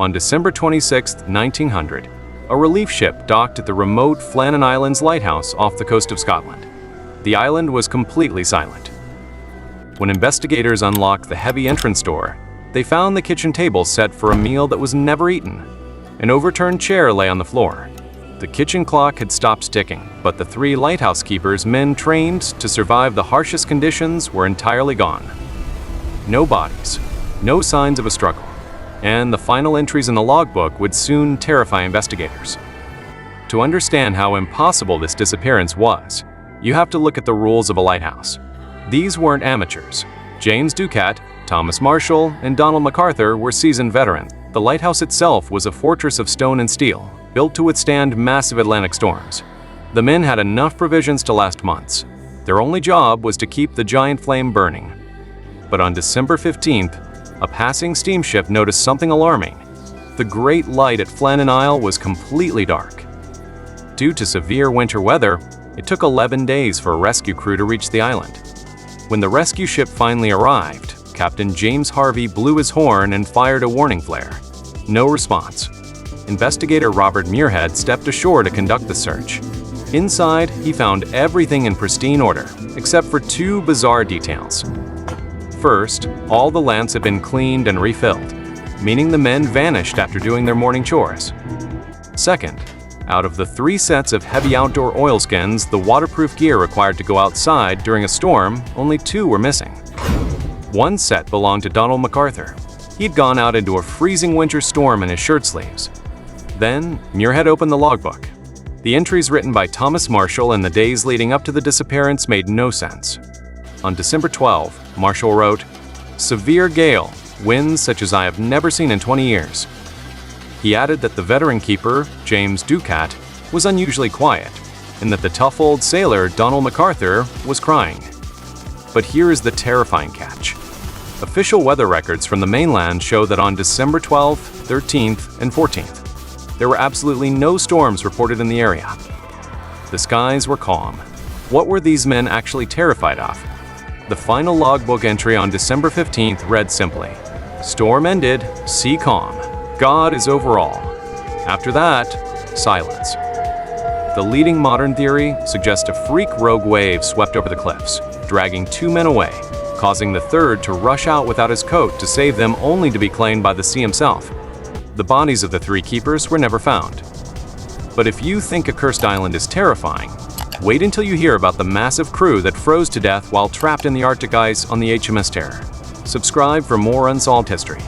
On December 26, 1900, a relief ship docked at the remote Flannan Islands lighthouse off the coast of Scotland. The island was completely silent. When investigators unlocked the heavy entrance door, they found the kitchen table set for a meal that was never eaten. An overturned chair lay on the floor. The kitchen clock had stopped ticking, but the 3 lighthouse keepers, men trained to survive the harshest conditions, were entirely gone. No bodies, no signs of a struggle, and the final entries in the logbook would soon terrify investigators. To understand how impossible this disappearance was, you have to look at the rules of a lighthouse. These weren't amateurs. James Ducat, Thomas Marshall, and Donald MacArthur were seasoned veterans. The lighthouse itself was a fortress of stone and steel, built to withstand massive Atlantic storms. The men had enough provisions to last months. Their only job was to keep the giant flame burning. But on December 15th, a passing steamship noticed something alarming. The Great Light at Flannan Isle was completely dark. Due to severe winter weather, it took 11 days for a rescue crew to reach the island. When the rescue ship finally arrived, Captain James Harvey blew his horn and fired a warning flare. No response. Investigator Robert Muirhead stepped ashore to conduct the search. Inside, he found everything in pristine order, except for 2 bizarre details. First, all the lamps had been cleaned and refilled, meaning the men vanished after doing their morning chores. Second, out of the 3 sets of heavy outdoor oilskins, the waterproof gear required to go outside during a storm, only 2 were missing. One set belonged to Donald MacArthur. He'd gone out into a freezing winter storm in his shirt sleeves. Then, Muirhead opened the logbook. The entries written by Thomas Marshall in the days leading up to the disappearance made no sense. On December 12, Marshall wrote, "Severe gale, winds such as I have never seen in 20 years." He added that the veteran keeper, James Ducat, was unusually quiet, and that the tough old sailor, Donald MacArthur, was crying. But here is the terrifying catch. Official weather records from the mainland show that on December 12th, 13th, and 14th, there were absolutely no storms reported in the area. The skies were calm. What were these men actually terrified of? The final logbook entry on December 15th read simply, "Storm ended, sea calm. God is over all." After that, silence. The leading modern theory suggests a freak rogue wave swept over the cliffs, dragging 2 men away, causing the third to rush out without his coat to save them, only to be claimed by the sea himself. The bodies of the 3 keepers were never found. But if you think a cursed island is terrifying, wait until you hear about the massive crew that froze to death while trapped in the Arctic ice on the HMS Terror. Subscribe for more unsolved history.